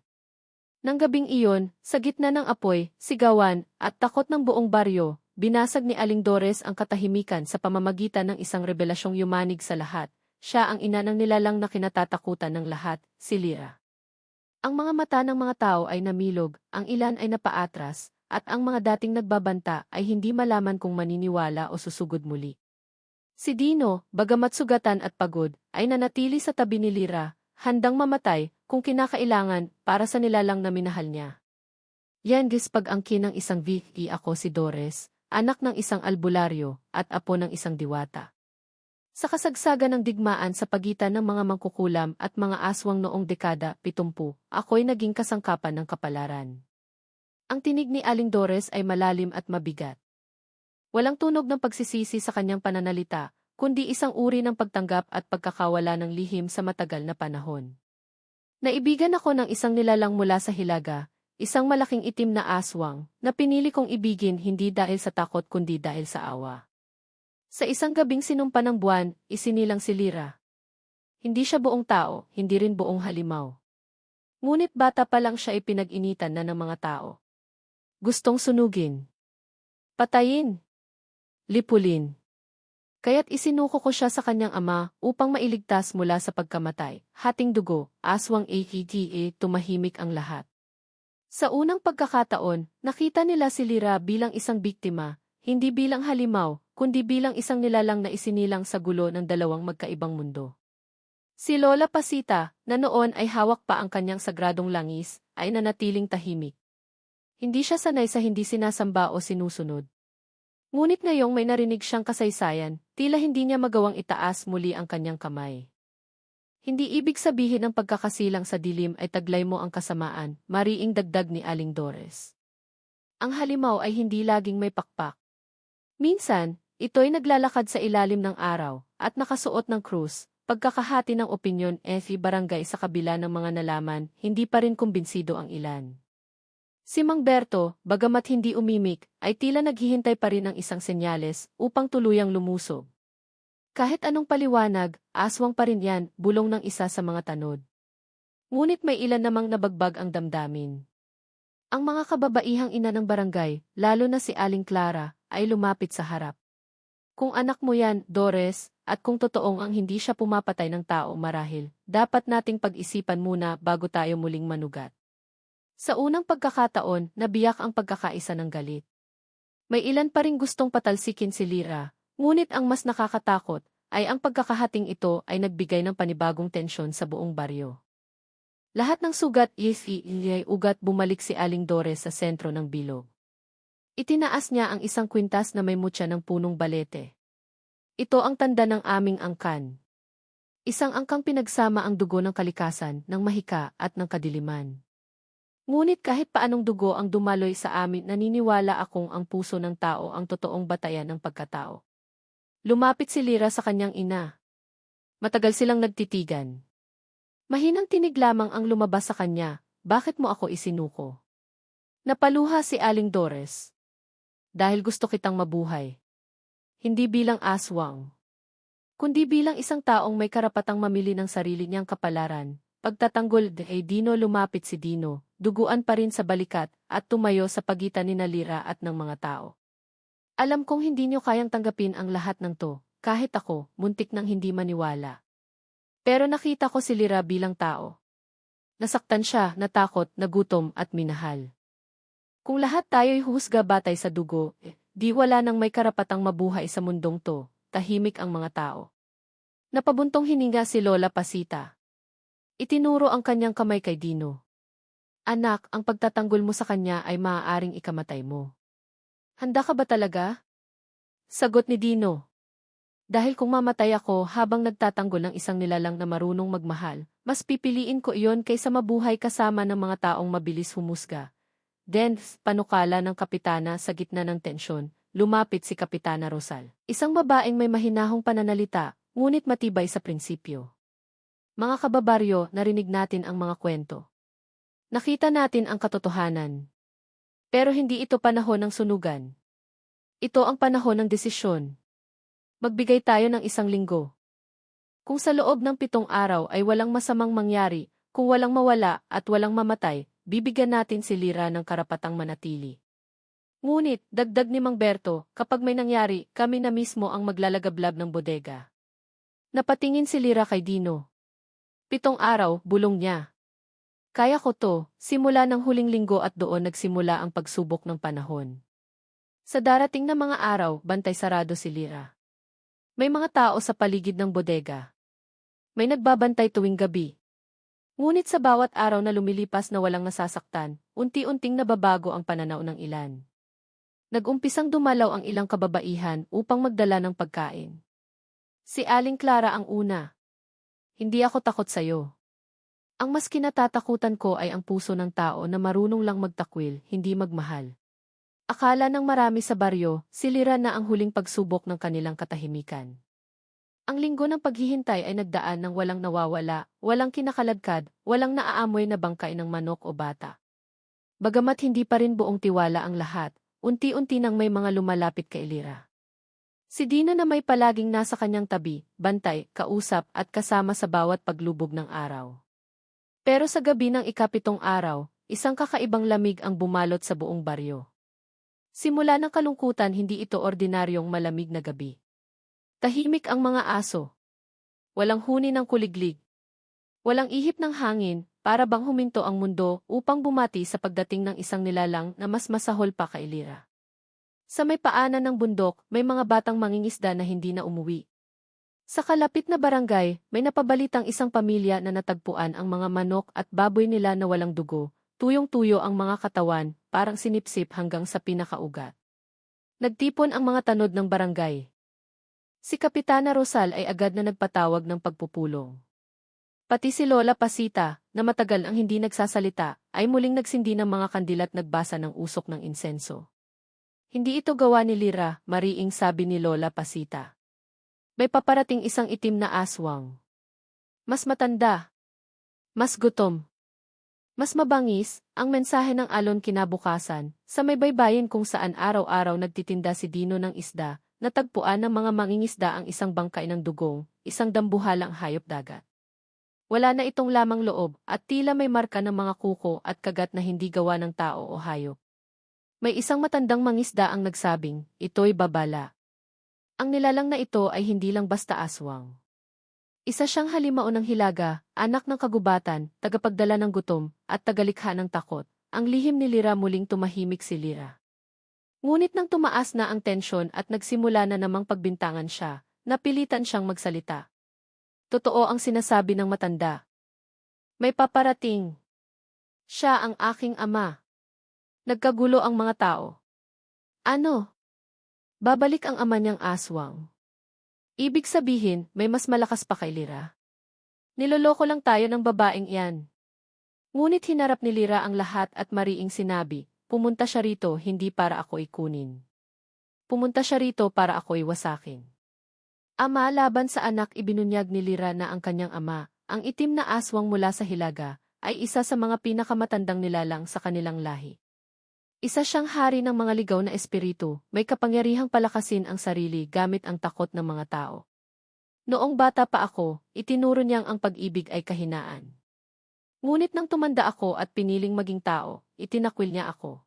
Nang gabing iyon, sa gitna ng apoy, sigawan, at takot ng buong baryo, binasag ni Aling Dores ang katahimikan sa pamamagitan ng isang rebelasyong yumanig sa lahat. Siya ang ina ng nilalang na kinatatakutan ng lahat, si Lira. Ang mga mata ng mga tao ay namilog, ang ilan ay napaatras, at ang mga dating nagbabanta ay hindi malaman kung maniniwala o susugod muli. Si Dino, bagamat sugatan at pagod, ay nanatili sa tabi ni Lira, handang mamatay kung kinakailangan para sa nilalang na minahal niya. Yan pag-angkin ng isang Vicky, ako si Dores, anak ng isang albularyo at apo ng isang diwata. Sa kasagsagan ng digmaan sa pagitan ng mga mangkukulam at mga aswang noong dekada 70, ako'y naging kasangkapan ng kapalaran. Ang tinig ni Aling Dores ay malalim at mabigat. Walang tunog ng pagsisisi sa kanyang pananalita, kundi isang uri ng pagtanggap at pagkakawala ng lihim sa matagal na panahon. Naibigan ako ng isang nilalang mula sa Hilaga, isang malaking itim na aswang, na pinili kong ibigin hindi dahil sa takot kundi dahil sa awa. Sa isang gabing sinumpa ng buwan, isinilang si Lira. Hindi siya buong tao, hindi rin buong halimaw. Ngunit bata pa lang siya ipinag-initan na ng mga tao. Gustong sunugin. Patayin. Lipulin. Kaya't isinuko ko siya sa kanyang ama upang mailigtas mula sa pagkamatay. Hating dugo, aswang AKTA, tumahimik ang lahat. Sa unang pagkakataon, nakita nila si Lira bilang isang biktima, hindi bilang halimaw, kundi bilang isang nilalang na isinilang sa gulo ng dalawang magkaibang mundo. Si Lola Pasita, na noon ay hawak pa ang kanyang sagradong langis, ay nanatiling tahimik. Hindi siya sanay sa hindi sinasamba o sinusunod. Ngunit ngayong may narinig siyang kasaysayan, tila hindi niya magawang itaas muli ang kanyang kamay. Hindi ibig sabihin ng pagkakasilang sa dilim ay taglay mo ang kasamaan, mariing dagdag ni Aling Dores. Ang halimaw ay hindi laging may pakpak. Minsan, ito'y naglalakad sa ilalim ng araw, at nakasuot ng krus, pagkakahati ng opinyon barangay sa kabila ng mga nalaman, hindi pa rin kumbinsido ang ilan. Si Mang Berto, bagamat hindi umimik, ay tila naghihintay pa rin ng isang senyales upang tuluyang lumusog. Kahit anong paliwanag, aswang pa rin yan, bulong ng isa sa mga tanod. Ngunit may ilan namang nabagbag ang damdamin. Ang mga kababaihang ina ng barangay, lalo na si Aling Clara, ay lumapit sa harap. Kung anak mo yan, Dores, at kung totoong ang hindi siya pumapatay ng tao marahil, dapat nating pag-isipan muna bago tayo muling manugat. Sa unang pagkakataon, nabiyak ang pagkakaisa ng galit. May ilan pa ring gustong patalsikin si Lira, ngunit ang mas nakakatakot ay ang pagkakahating ito ay nagbigay ng panibagong tensyon sa buong baryo. Lahat ng sugat ay ugat bumalik si Aling Dores sa sentro ng bilog. Itinaas niya ang isang kwintas na may mutya ng punong balete. Ito ang tanda ng aming angkan. Isang angkang pinagsama ang dugo ng kalikasan, ng mahika at ng kadiliman. Ngunit kahit paanong dugo ang dumaloy sa amin, naniniwala akong ang puso ng tao ang totoong batayan ng pagkatao. Lumapit si Lira sa kanyang ina. Matagal silang nagtitigan. Mahinang tinig lamang ang lumabas sa kanya, bakit mo ako isinuko? Napaluha si Aling Dores. Dahil gusto kitang mabuhay. Hindi bilang aswang. Kundi bilang isang taong may karapatang mamili ng sarili niyang kapalaran. Pagtatanggol ay Dino lumapit si Dino, duguan pa rin sa balikat, at tumayo sa pagitan ni Lira at ng mga tao. Alam kong hindi niyo kayang tanggapin ang lahat ng to, kahit ako, muntik nang hindi maniwala. Pero nakita ko si Lira bilang tao. Nasaktan siya, natakot, nagutom at minahal. Kung lahat tayo'y husga batay sa dugo, di wala nang may karapatang mabuhay sa mundong to, tahimik ang mga tao. Napabuntong hininga si Lola Pasita. Itinuro ang kanyang kamay kay Dino. Anak, ang pagtatanggol mo sa kanya ay maaaring ikamatay mo. Handa ka ba talaga? Sagot ni Dino. Dahil kung mamatay ako habang nagtatanggol ng isang nilalang na marunong magmahal, mas pipiliin ko iyon kaysa mabuhay kasama ng mga taong mabilis humusga. Then, panukala ng kapitana sa gitna ng tensyon, lumapit si Kapitana Rosal. Isang babaeng may mahinahong pananalita, ngunit matibay sa prinsipyo. Mga kababaryo, narinig natin ang mga kwento. Nakita natin ang katotohanan. Pero hindi ito panahon ng sunugan. Ito ang panahon ng desisyon. Magbigay tayo ng 1 linggo. Kung sa loob ng 7 araw ay walang masamang mangyari, kung walang mawala at walang mamatay, bibigyan natin si Lira ng karapatang manatili. Ngunit, dagdag ni Mang Berto, kapag may nangyari, kami na mismo ang maglalagablab ng bodega. Napatingin si Lira kay Dino. 7 araw, bulong niya. Kaya ko to, simula ng huling linggo at doon nagsimula ang pagsubok ng panahon. Sa darating na mga araw, bantay sarado si Lira. May mga tao sa paligid ng bodega. May nagbabantay tuwing gabi. Ngunit sa bawat araw na lumilipas na walang nasasaktan, unti-unting nababago ang pananaw ng ilan. Nag-umpisang dumalaw ang ilang kababaihan upang magdala ng pagkain. Si Aling Clara ang una. Hindi ako takot sa'yo. Ang mas kinatatakutan ko ay ang puso ng tao na marunong lang magtakwil, hindi magmahal. Akala ng marami sa baryo, si Lira na ang huling pagsubok ng kanilang katahimikan. Ang linggo ng paghihintay ay nagdaan ng walang nawawala, walang kinakaladkad, walang naaamoy na bangkay ng manok o bata. Bagamat hindi pa rin buong tiwala ang lahat, unti-unti nang may mga lumalapit kay Lira. Si Dino na may palaging nasa kanyang tabi, bantay, kausap at kasama sa bawat paglubog ng araw. Pero sa gabi ng 7 araw, isang kakaibang lamig ang bumalot sa buong baryo. Simula ng kalungkutan, hindi ito ordinaryong malamig na gabi. Tahimik ang mga aso. Walang huni ng kuliglig. Walang ihip ng hangin, para bang huminto ang mundo upang bumati sa pagdating ng isang nilalang na mas masahol pa kay Lira. Sa may paanan ng bundok, may mga batang mangingisda na hindi na umuwi. Sa kalapit na barangay, may napabalitang isang pamilya na natagpuan ang mga manok at baboy nila na walang dugo, tuyong-tuyo ang mga katawan, parang sinipsip hanggang sa pinakaugat. Nagtipon ang mga tanod ng barangay. Si Kapitana Rosal ay agad na nagpatawag ng pagpupulong. Pati si Lola Pasita, na matagal ang hindi nagsasalita, ay muling nagsindi ng mga kandila at nagbasa ng usok ng insenso. Hindi ito gawa ni Lira, mariing sabi ni Lola Pasita. May paparating isang itim na aswang. Mas matanda. Mas gutom. Mas mabangis, ang mensahe ng alon kinabukasan, sa may baybayin kung saan araw-araw nagtitinda si Dino ng isda, natagpuan ng mga mangingisda ang isang bangkay ng dugong, isang dambuhalang hayop dagat. Wala na itong lamang loob at tila may marka ng mga kuko at kagat na hindi gawa ng tao o hayop. May isang matandang mangisda ang nagsabing, ito'y babala. Ang nilalang na ito ay hindi lang basta aswang. Isa siyang halimao ng hilaga, anak ng kagubatan, tagapagdala ng gutom, at tagalikha ng takot. Ang lihim ni Lira muling tumahimik si Lira. Ngunit nang tumaas na ang tensyon at nagsimula na namang pagbintangan siya, napilitan siyang magsalita. Totoo ang sinasabi ng matanda. May paparating. Siya ang aking ama. Nagkagulo ang mga tao. Ano? Babalik ang ama niyang aswang. Ibig sabihin, may mas malakas pa kay Lira. Niloloko lang tayo ng babaeng iyan. Ngunit hinarap ni Lira ang lahat at mariing sinabi, pumunta siya rito hindi para ako ikunin. Pumunta siya rito para ako iwasakin. Ama laban sa anak ibinunyag ni Lira na ang kanyang ama, ang itim na aswang mula sa Hilaga, ay isa sa mga pinakamatandang nilalang sa kanilang lahi. Isa siyang hari ng mga ligaw na espiritu, may kapangyarihang palakasin ang sarili gamit ang takot ng mga tao. Noong bata pa ako, itinuro niyang ang pag-ibig ay kahinaan. Ngunit nang tumanda ako at piniling maging tao, itinakwil niya ako.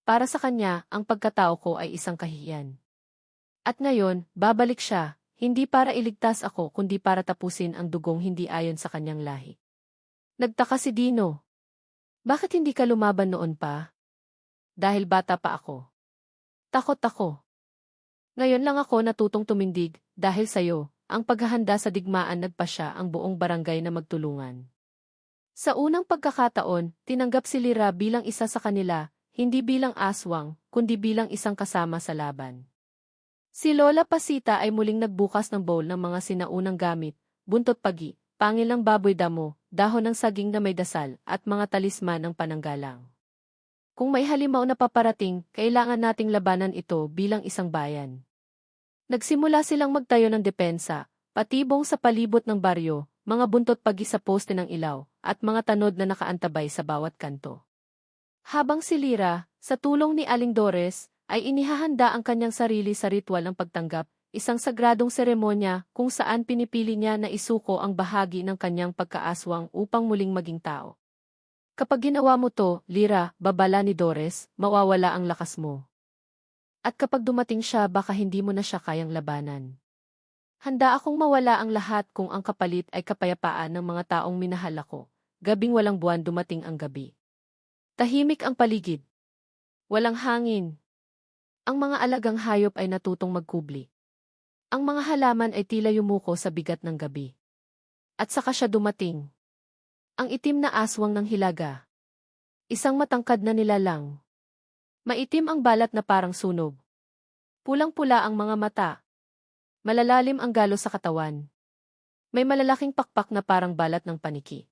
Para sa kanya, ang pagkatao ko ay isang kahihiyan. At ngayon, babalik siya, hindi para iligtas ako kundi para tapusin ang dugong hindi ayon sa kanyang lahi. Nagtaka si Dino. Bakit hindi ka lumaban noon pa? Dahil bata pa ako. Takot ako. Ngayon lang ako natutong tumindig, dahil sa'yo, ang paghahanda sa digmaan nagpasya ang buong barangay na magtulungan. Sa unang pagkakataon, tinanggap si Lira bilang isa sa kanila, hindi bilang aswang, kundi bilang isang kasama sa laban. Si Lola Pasita ay muling nagbukas ng bowl ng mga sinaunang gamit, buntot pagi, pangil ng baboy damo, dahon ng saging na may dasal, at mga talisman ng pananggalang. Kung may halimaw na paparating, kailangan nating labanan ito bilang isang bayan. Nagsimula silang magtayo ng depensa, patibong sa palibot ng baryo, mga buntot pagi sa poste ng ilaw, at mga tanod na nakaantabay sa bawat kanto. Habang si Lira, sa tulong ni Aling Dores, ay inihahanda ang kanyang sarili sa ritual ng pagtanggap, isang sagradong seremonya kung saan pinipili niya na isuko ang bahagi ng kanyang pagkaaswang upang muling maging tao. Kapag ginawa mo to, Lira, babala ni Dores, mawawala ang lakas mo. At kapag dumating siya baka hindi mo na siya kayang labanan. Handa akong mawala ang lahat kung ang kapalit ay kapayapaan ng mga taong minahal ako. Gabing walang buwan dumating ang gabi. Tahimik ang paligid. Walang hangin. Ang mga alagang hayop ay natutong magkubli. Ang mga halaman ay tila yumuko sa bigat ng gabi. At saka siya dumating. Ang itim na aswang ng Hilaga. Isang matangkad na nilalang. Maitim ang balat na parang sunog. Pulang-pula ang mga mata. Malalalim ang galo sa katawan. May malalaking pakpak na parang balat ng paniki.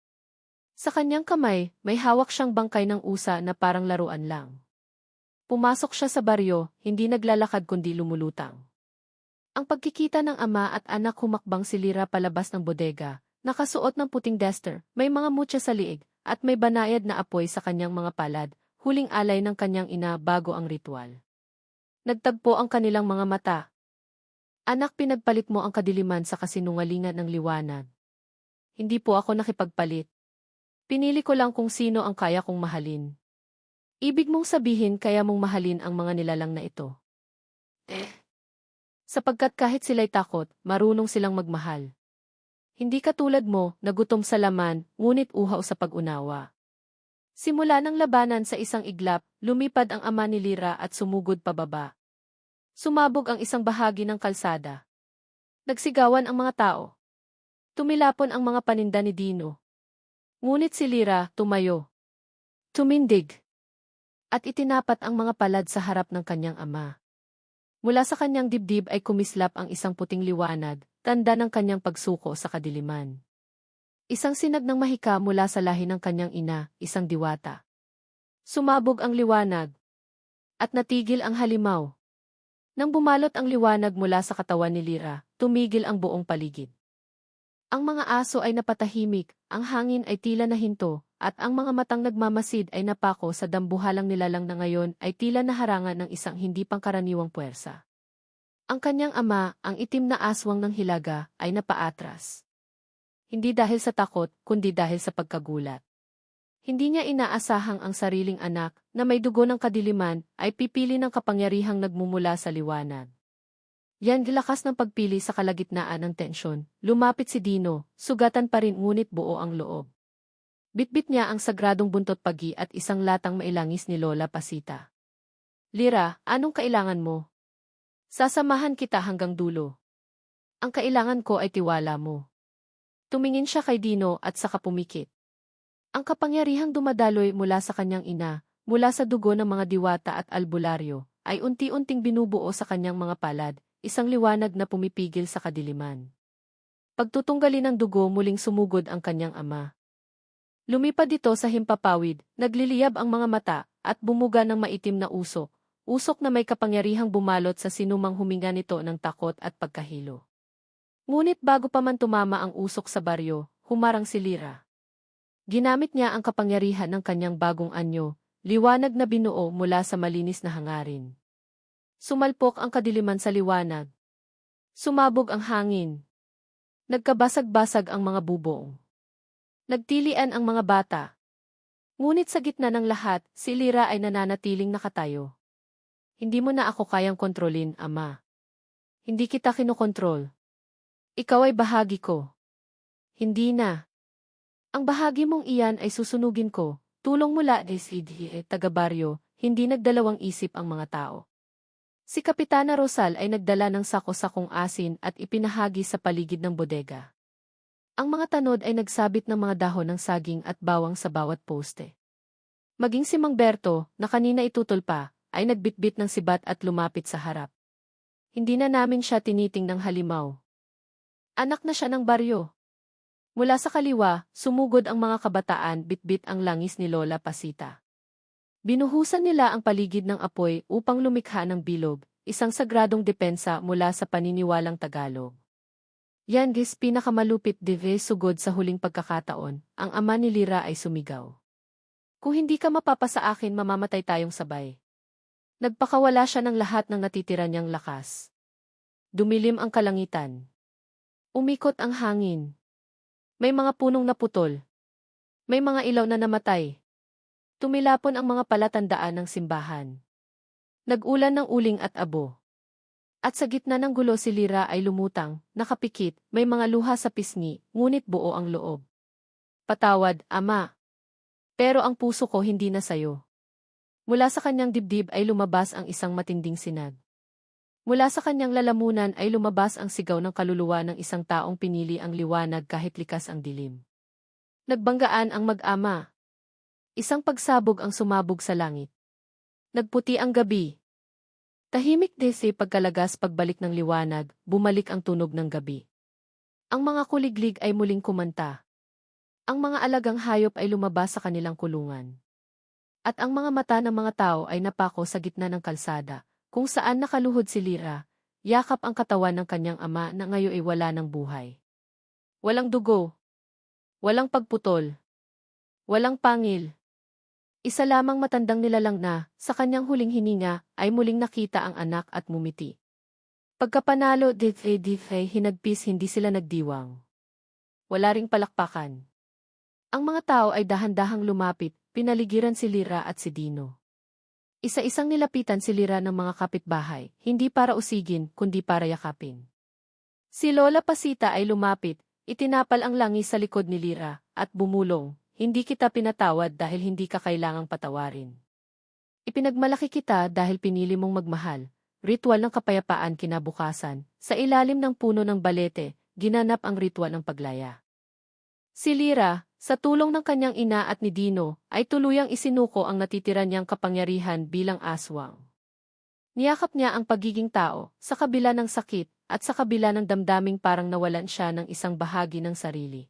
Sa kanyang kamay, may hawak siyang bangkay ng usa na parang laruan lang. Pumasok siya sa baryo, hindi naglalakad kundi lumulutang. Ang pagkikita ng ama at anak humakbang si Lira palabas ng bodega, nakasuot ng puting duster, may mga mutya sa liig, at may banayad na apoy sa kanyang mga palad, huling alay ng kanyang ina bago ang ritual. Nagtagpo ang kanilang mga mata. Anak, pinagpalit mo ang kadiliman sa kasinungalingan ng liwanag. Hindi po ako nakipagpalit. Pinili ko lang kung sino ang kaya kong mahalin. Ibig mong sabihin kaya mong mahalin ang mga nilalang na ito. Sapagkat kahit sila'y takot, marunong silang magmahal. Hindi katulad mo, nagutom sa laman, ngunit uhaw sa pag-unawa. Simula ng labanan sa isang iglap, lumipad ang ama ni Lira at sumugod pababa. Sumabog ang isang bahagi ng kalsada. Nagsigawan ang mga tao. Tumilapon ang mga paninda ni Dino. Ngunit si Lira, tumayo. Tumindig. At itinapat ang mga palad sa harap ng kanyang ama. Mula sa kanyang dibdib ay kumislap ang isang puting liwanag, tanda ng kanyang pagsuko sa kadiliman. Isang sinag ng mahika mula sa lahi ng kanyang ina, isang diwata. Sumabog ang liwanag. At natigil ang halimaw. Nang bumalot ang liwanag mula sa katawan ni Lyra, tumigil ang buong paligid. Ang mga aso ay napatahimik, ang hangin ay tila nahinto, at ang mga matang nagmamasid ay napako sa dambuhalang nilalang na ngayon ay tila naharangan ng isang hindi pangkaraniwang puwersa. Ang kanyang ama, ang itim na aswang ng hilaga, ay napaatras. Hindi dahil sa takot, kundi dahil sa pagkagulat. Hindi niya inaasahang ang sariling anak, na may dugo ng kadiliman, ay pipili ng kapangyarihang nagmumula sa liwanag. Yan lakas ng pagpili sa kalagitnaan ng tensyon. Lumapit si Dino, sugatan pa rin ngunit buo ang loob. Bitbit niya ang sagradong buntot pagi at isang latang mailangis ni Lola Pasita. Lyra, anong kailangan mo? Sasamahan kita hanggang dulo. Ang kailangan ko ay tiwala mo. Tumingin siya kay Dino at saka pumikit. Ang kapangyarihang dumadaloy mula sa kanyang ina, mula sa dugo ng mga diwata at albularyo, ay unti-unting binubuo sa kanyang mga palad, isang liwanag na pumipigil sa kadiliman. Pagtutunggali ng dugo muling sumugod ang kanyang ama. Lumipad ito sa himpapawid, nagliliyab ang mga mata, at bumuga ng maitim na usok, usok na may kapangyarihang bumalot sa sinumang huminga nito ng takot at pagkahilo. Ngunit bago pa man tumama ang usok sa baryo, humarang si Lyra. Ginamit niya ang kapangyarihan ng kanyang bagong anyo, liwanag na binuo mula sa malinis na hangarin. Sumalpok ang kadiliman sa liwanag. Sumabog ang hangin. Nagkabasag-basag ang mga bubong. Nagtilian ang mga bata. Ngunit sa gitna ng lahat, si Lyra ay nananatiling nakatayo. Hindi mo na ako kayang kontrolin, ama. Hindi kita kinokontrol. Ikaw ay bahagi ko. Hindi na. Ang bahagi mong iyan ay susunugin ko, tulong mula taga-baryo, hindi nagdalawang isip ang mga tao. Si Kapitana Rosal ay nagdala ng sako-sakong asin at ipinahagi sa paligid ng bodega. Ang mga tanod ay nagsabit ng mga dahon ng saging at bawang sa bawat poste. Maging si Mang Berto, na kanina itutol pa, ay nagbitbit ng sibat at lumapit sa harap. Hindi na namin siya tiniting ng halimaw. Anak na siya ng baryo. Mula sa kaliwa, sumugod ang mga kabataan bitbit ang langis ni Lola Pasita. Binuhusan nila ang paligid ng apoy upang lumikha ng bilog, isang sagradong depensa mula sa paniniwalang Tagalog. Yan gis pinakamalupit sugod sa huling pagkakataon, ang ama ni Lyra ay sumigaw. Kung hindi ka mapapasa akin mamamatay tayong sabay. Nagpakawala siya ng lahat ng natitira niyang lakas. Dumilim ang kalangitan. Umikot ang hangin. May mga punong naputol. May mga ilaw na namatay. Tumilapon ang mga palatandaan ng simbahan. Nag-ulan ng uling at abo. At sa gitna ng gulo si Lyra ay lumutang, nakapikit, may mga luha sa pisngi, ngunit buo ang loob. Patawad, ama. Pero ang puso ko hindi na sayo. Mula sa kanyang dibdib ay lumabas ang isang matinding sinag. Mula sa kanyang lalamunan ay lumabas ang sigaw ng kaluluwa ng isang taong pinili ang liwanag kahit likas ang dilim. Nagbanggaan ang mag-ama. Isang pagsabog ang sumabog sa langit. Nagputi ang gabi. Tahimik desi pagkalagas pagbalik ng liwanag, bumalik ang tunog ng gabi. Ang mga kuliglig ay muling kumanta. Ang mga alagang hayop ay lumabas sa kanilang kulungan. At ang mga mata ng mga tao ay napako sa gitna ng kalsada, kung saan nakaluhod si Lyra, yakap ang katawan ng kanyang ama na ngayon ay wala ng buhay. Walang dugo. Walang pagputol. Walang pangil. Isa lamang matandang nilalang na, sa kanyang huling hininga, ay muling nakita ang anak at mumiti. Pagkapanalo, hinagpis hindi sila nagdiwang. Wala ring palakpakan. Ang mga tao ay dahan-dahang lumapit, pinaligiran si Lyra at si Dino. Isa-isang nilapitan si Lyra ng mga kapitbahay, hindi para usigin, kundi para yakapin. Si Lola Pasita ay lumapit, itinapal ang langis sa likod ni Lyra, at bumulong, hindi kita pinatawad dahil hindi ka kailangang patawarin. Ipinagmalaki kita dahil pinili mong magmahal, ritual ng kapayapaan kinabukasan, sa ilalim ng puno ng balete, ginanap ang ritual ng paglaya. Si Lyra, sa tulong ng kanyang ina at ni Dino, ay tuluyang isinuko ang natitira niyang kapangyarihan bilang aswang. Niyakap niya ang pagiging tao, sa kabila ng sakit, at sa kabila ng damdaming parang nawalan siya ng isang bahagi ng sarili.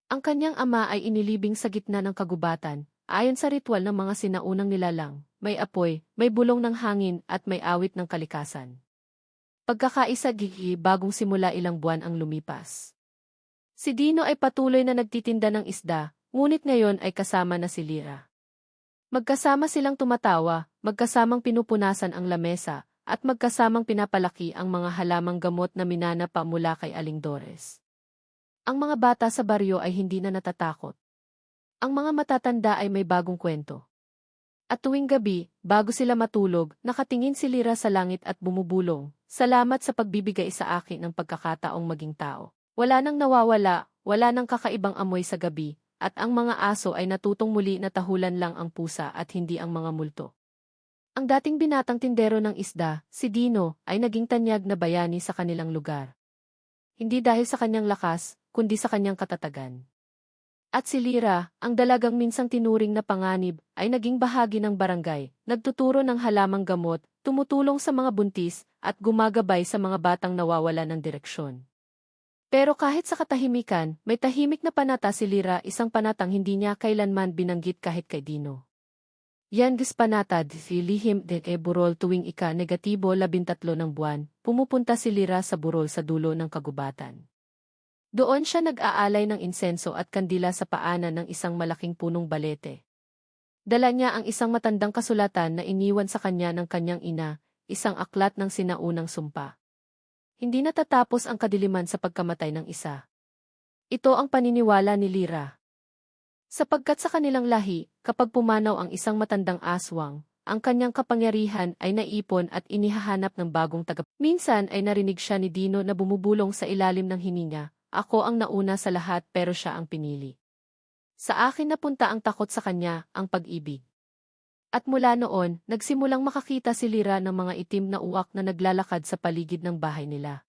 Ang kanyang ama ay inilibing sa gitna ng kagubatan, ayon sa ritual ng mga sinaunang nilalang, may apoy, may bulong ng hangin at may awit ng kalikasan. Pagkakaisa gigi bagong simula ilang buwan ang lumipas. Si Dino ay patuloy na nagtitinda ng isda, ngunit ngayon ay kasama na si Lyra. Magkasama silang tumatawa, magkasamang pinupunasan ang lamesa, at magkasamang pinapalaki ang mga halamang gamot na minana pa mula kay Aling Dores. Ang mga bata sa baryo ay hindi na natatakot. Ang mga matatanda ay may bagong kwento. At tuwing gabi, bago sila matulog, nakatingin si Lyra sa langit at bumubulong, "Salamat sa pagbibigay sa akin ng pagkakataong maging tao. Wala nang nawawala, wala nang kakaibang amoy sa gabi, at ang mga aso ay natutong muli na tahulan lang ang pusa at hindi ang mga multo." Ang dating binatang tindero ng isda, si Dino, ay naging tanyag na bayani sa kanilang lugar. Hindi dahil sa kanyang lakas, kundi sa kanyang katatagan. At si Lyra, ang dalagang minsang tinuring na panganib, ay naging bahagi ng barangay, nagtuturo ng halamang gamot, tumutulong sa mga buntis, at gumagabay sa mga batang nawawala ng direksyon. Pero kahit sa katahimikan, may tahimik na panata si Lyra, isang panatang hindi niya kailanman binanggit kahit kay Dino. Yan panatad, si lihim de burol tuwing ika-negatibo 13 ng buwan, pumupunta si Lyra sa burol sa dulo ng kagubatan. Doon siya nag-aalay ng insenso at kandila sa paanan ng isang malaking punong balete. Dala niya ang isang matandang kasulatan na iniwan sa kanya ng kanyang ina, isang aklat ng sinaunang sumpa. Hindi natatapos ang kadiliman sa pagkamatay ng isa. Ito ang paniniwala ni Lyra. Sapagkat sa kanilang lahi, kapag pumanaw ang isang matandang aswang, ang kanyang kapangyarihan ay naipon at inihahanap ng bagong tagap. Minsan ay narinig siya ni Dino na bumubulong sa ilalim ng hininga, "Ako ang nauna sa lahat pero siya ang pinili." Sa akin napunta ang takot sa kanya, ang pag-ibig. At mula noon, nagsimulang makakita si Lyra ng mga itim na uwak na naglalakad sa paligid ng bahay nila.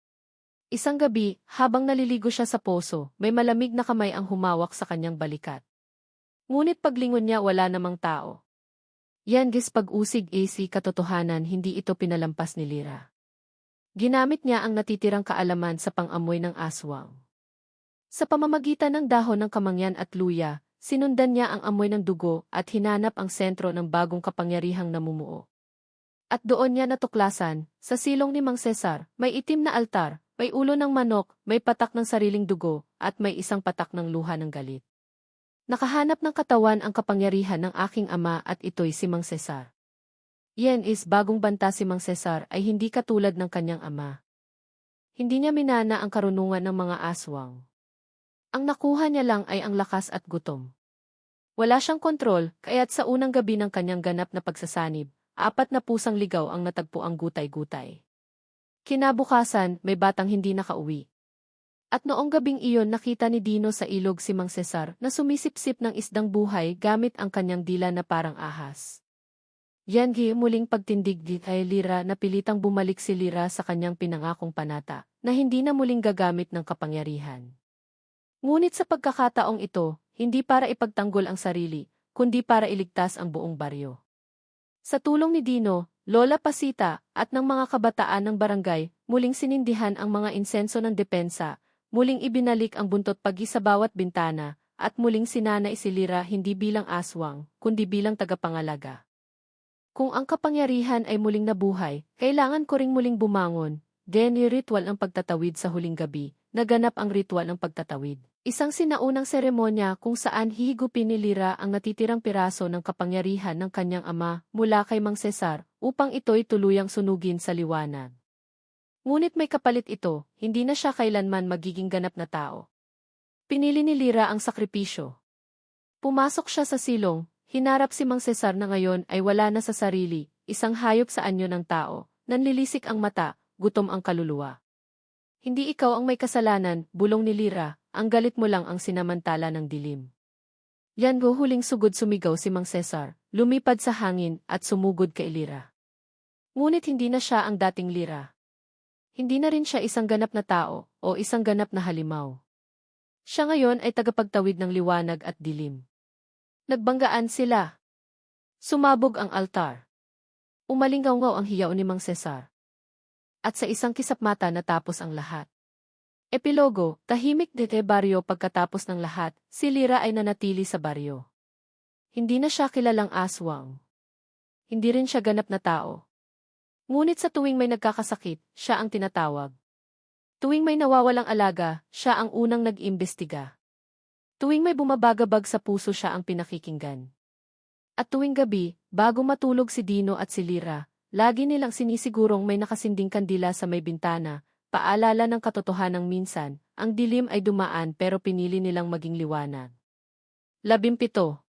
Isang gabi, habang naliligo siya sa poso, may malamig na kamay ang humawak sa kanyang balikat. Ngunit paglingon niya wala namang tao. Yan pag-usig AC katotohanan, hindi ito pinalampas ni Lyra. Ginamit niya ang natitirang kaalaman sa pang-amoy ng aswang. Sa pamamagitan ng dahon ng kamangyan at luya, sinundan niya ang amoy ng dugo at hinanap ang sentro ng bagong kapangyarihang namumuo. At doon niya natuklasan, sa silong ni Mang Cesar, may itim na altar, may ulo ng manok, may patak ng sariling dugo, at may isang patak ng luha ng galit. Nakahanap ng katawan ang kapangyarihan ng aking ama at ito'y si Mang Cesar. Yan bagong banta si Mang Cesar ay hindi katulad ng kanyang ama. Hindi niya minana ang karunungan ng mga aswang. Ang nakuha niya lang ay ang lakas at gutom. Wala siyang kontrol, kaya't sa unang gabi ng kanyang ganap na pagsasanib, 4 na pusang ligaw ang natagpo ang gutay-gutay. Kinabukasan, may batang hindi nakauwi. At noong gabing iyon nakita ni Dino sa ilog si Mang Cesar na sumisipsip ng isdang buhay gamit ang kanyang dila na parang ahas. Yan muling pagtindig kay Lyra na pilitang bumalik si Lyra sa kanyang pinangakong panata, na hindi na muling gagamit ng kapangyarihan. Ngunit sa pagkakataong ito, hindi para ipagtanggol ang sarili, kundi para iligtas ang buong baryo. Sa tulong ni Dino, Lola Pasita, at ng mga kabataan ng barangay, muling sinindihan ang mga insenso ng depensa, muling ibinalik ang buntot pagi sa bawat bintana, at muling sinanay si Lyra hindi bilang aswang, kundi bilang tagapangalaga. Kung ang kapangyarihan ay muling nabuhay, kailangan ko ring muling bumangon. Ritual ng pagtatawid sa huling gabi, naganap ang ritual ng pagtatawid. Isang sinaunang seremonya kung saan hihigupin ni Lyra ang natitirang piraso ng kapangyarihan ng kanyang ama mula kay Mang Cesar upang ito'y tuluyang sunugin sa liwanag. Ngunit may kapalit ito, hindi na siya kailanman magiging ganap na tao. Pinili ni Lyra ang sakripisyo. Pumasok siya sa silong, hinarap si Mang Cesar na ngayon ay wala na sa sarili, isang hayop sa anyo ng tao, nanlilisik ang mata, gutom ang kaluluwa. Hindi ikaw ang may kasalanan, bulong ni Lyra, ang galit mo lang ang sinamantala ng dilim. Yan huling sugod sumigaw si Mang Cesar, lumipad sa hangin at sumugod kay Lyra. Ngunit hindi na siya ang dating Lyra. Hindi na rin siya isang ganap na tao o isang ganap na halimaw. Siya ngayon ay tagapagtawid ng liwanag at dilim. Nagbanggaan sila. Sumabog ang altar. Umalingaw ang hiyaw ni Mang Cesar. At sa isang kisapmata natapos ang lahat. Epilogo, tahimik dete baryo pagkatapos ng lahat, si Lira ay nanatili sa baryo. Hindi na siya kilalang aswang. Hindi rin siya ganap na tao. Ngunit sa tuwing may nagkakasakit, siya ang tinatawag. Tuwing may nawawalang alaga, siya ang unang nag-imbestiga. Tuwing may bumabagabag sa puso, siya ang pinakikinggan. At tuwing gabi, bago matulog si Dino at si Lira, lagi nilang sinisigurong may nakasinding kandila sa may bintana, paalala ng katotohanang minsan, ang dilim ay dumaan pero pinili nilang maging liwanag. 17.